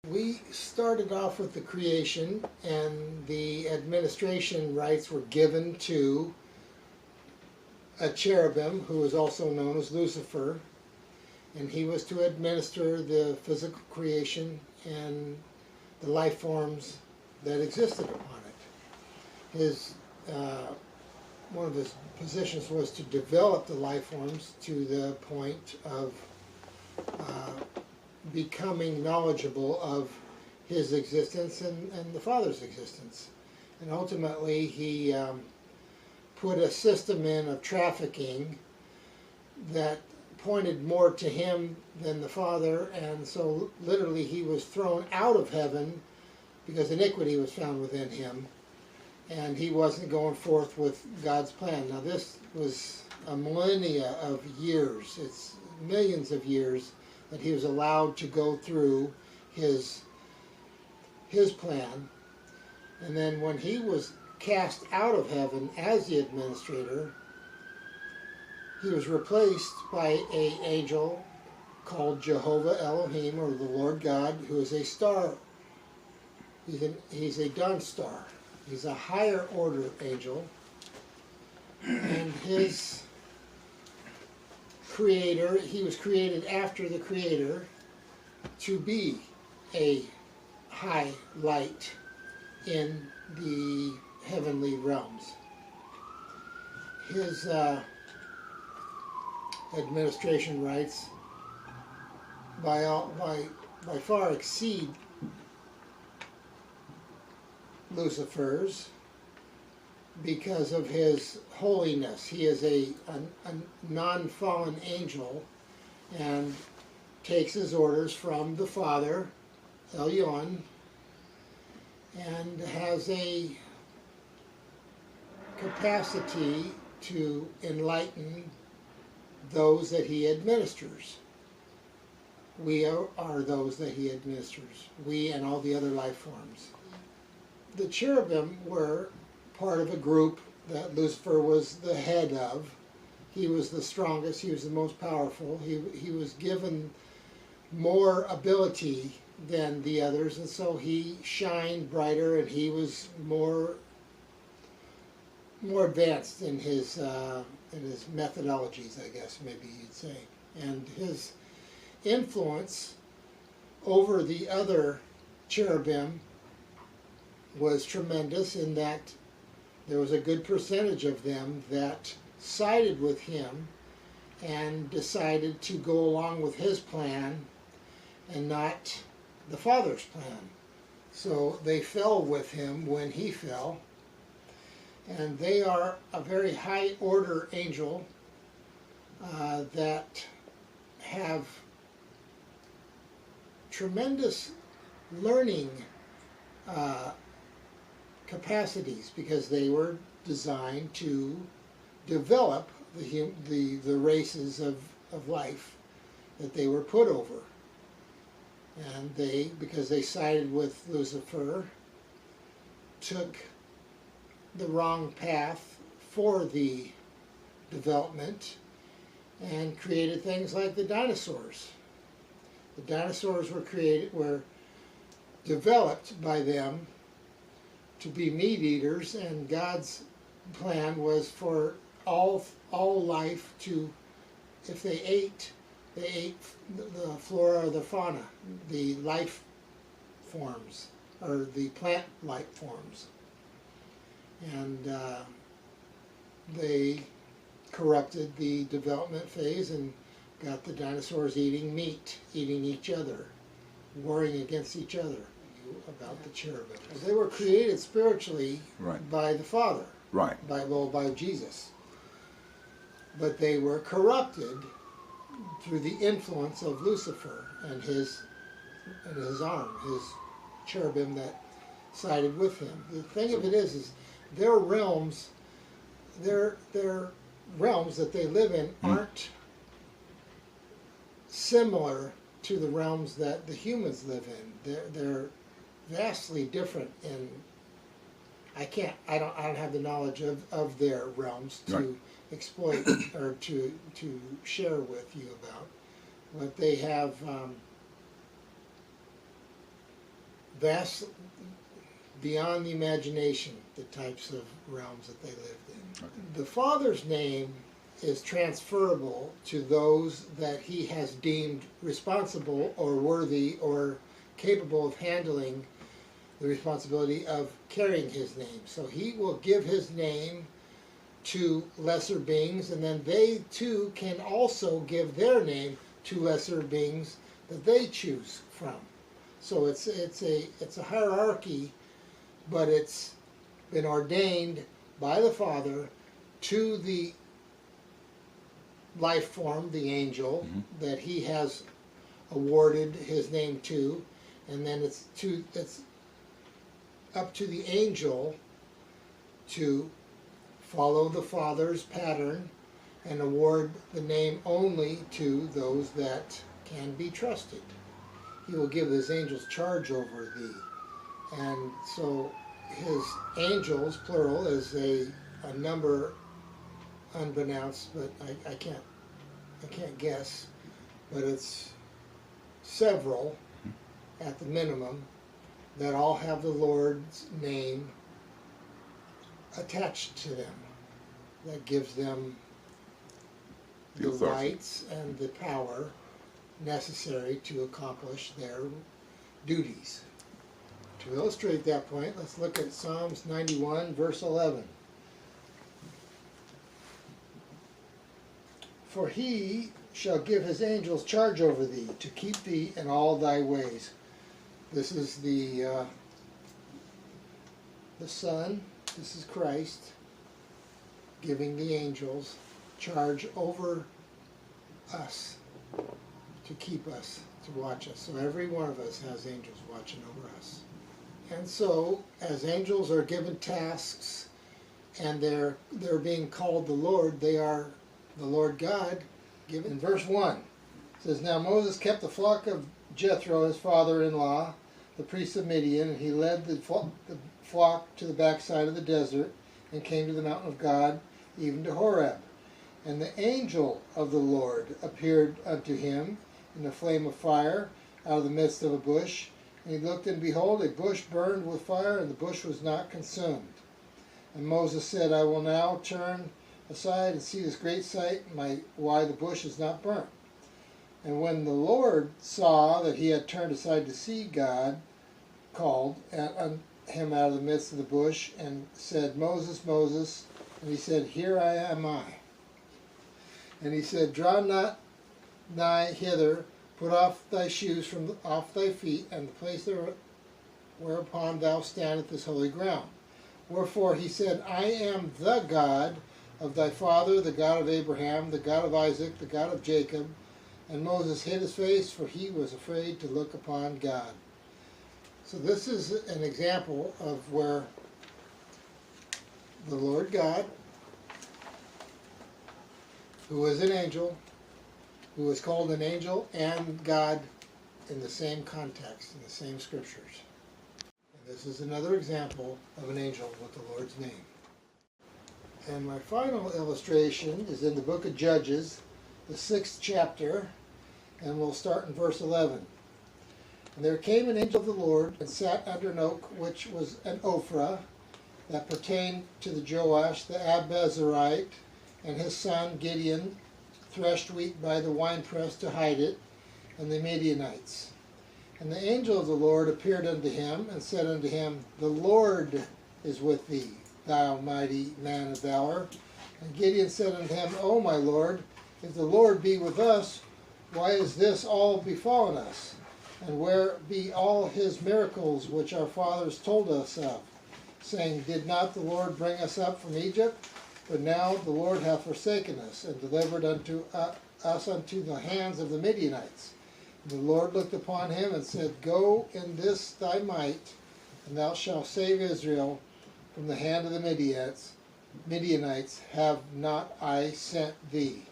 We started off with the creation, and the administration rights were given to a cherubim who was also known as Lucifer, and he was to administer the physical creation and the life forms that existed upon it. One of his positions was to develop the life forms to the point of becoming knowledgeable of his existence and the Father's existence. And ultimately he put a system in of trafficking that pointed more to him than the Father, and so literally he was thrown out of heaven because iniquity was found within him, and he wasn't going forth with God's plan. Now this was a millennia of years, it's millions of years that he was allowed to go through his plan. And then when he was cast out of heaven as the administrator, he was replaced by an angel called Jehovah Elohim, or the Lord God, who is a star. He's a dawn star. He's a higher order angel. And his creator, he was created after the Creator to be a high light in the heavenly realms. His administration rights by far exceed Lucifer's because of his holiness. He is a non-fallen angel and takes his orders from the Father, Elyon, and has a capacity to enlighten those that he administers. We are those that he administers. We and all the other life forms. The cherubim were part of a group that Lucifer was the head of. He was the strongest, he was the most powerful. He was given more ability than the others, and so he shined brighter, and he was more advanced in his methodologies, I guess maybe you'd say. And his influence over the other cherubim was tremendous, in that there was a good percentage of them that sided with him and decided to go along with his plan and not the Father's plan. So they fell with him when he fell, and they are a very high order angel that have tremendous learning capacities, because they were designed to develop the races of life that they were put over. And they, because they sided with Lucifer, took the wrong path for the development and created things like the dinosaurs. The dinosaurs were developed by them to be meat eaters, and God's plan was for all life to, if they ate the flora or the fauna, the life forms, or the plant-like forms. And they corrupted the development phase and got the dinosaurs eating meat, eating each other, warring against each other. About the cherubim, they were created spiritually by the Father, by Jesus, but they were corrupted through the influence of Lucifer and his arm, his cherubim that sided with him. The thing of it is their realms, their realms that they live in aren't similar to the realms that the humans live in. They're vastly different, and I don't have the knowledge of their realms to exploit or to share with you about. But they have vast beyond the imagination, the types of realms that they lived in. Okay. The Father's name is transferable to those that he has deemed responsible or worthy or capable of handling the responsibility of carrying his name. So he will give his name to lesser beings, and then they too can also give their name to lesser beings that they choose from. So it's a hierarchy, but it's been ordained by the Father to the life form, the angel, that he has awarded his name to, and then it's up to the angel to follow the Father's pattern and award the name only to those that can be trusted. He will give his angels charge over thee. And so his angels, plural, is a number unpronounced, but I can't guess, but it's several at the minimum that all have the Lord's name attached to them. That gives them the rights and the power necessary to accomplish their duties. To illustrate that point, let's look at Psalms 91, verse 11. For he shall give his angels charge over thee, to keep thee in all thy ways. This is the Son, this is Christ, giving the angels charge over us, to keep us, to watch us. So every one of us has angels watching over us. And so, as angels are given tasks, and they're being called the Lord, they are the Lord God, given. In verse 1, it says, Now Moses kept the flock of Jethro, his father-in-law, the priest of Midian, and he led the flock to the backside of the desert, and came to the mountain of God, even to Horeb. And the angel of the Lord appeared unto him in a flame of fire out of the midst of a bush. And he looked, and behold, a bush burned with fire, and the bush was not consumed. And Moses said, I will now turn aside and see this great sight, why the bush is not burnt. And when the Lord saw that he had turned aside to see, God called him out of the midst of the bush, and said, Moses, Moses. And he said, Here am I. And he said, Draw not nigh hither, put off thy shoes from off thy feet, and the place there whereupon thou standest is holy ground. Wherefore he said, I am the God of thy father, the God of Abraham, the God of Isaac, the God of Jacob. And Moses hid his face, for he was afraid to look upon God. So this is an example of where the Lord God, who is an angel, who is called an angel, and God in the same context, in the same scriptures. And this is another example of an angel with the Lord's name. And my final illustration is in the book of Judges, the 6th chapter, and we'll start in verse 11. And there came an angel of the Lord, and sat under an oak, which was an Ophrah, that pertained to the Joash the Abiezrite, and his son Gideon threshed wheat by the winepress to hide it, and the Midianites. And the angel of the Lord appeared unto him, and said unto him, The Lord is with thee, thou mighty man of valor. And Gideon said unto him, O my Lord, if the Lord be with us, why is this all befallen us? And where be all his miracles which our fathers told us of, saying, Did not the Lord bring us up from Egypt? But now the Lord hath forsaken us, and delivered us unto the hands of the Midianites. And the Lord looked upon him, and said, Go in this thy might, and thou shalt save Israel from the hand of the Midianites. Have not I sent thee?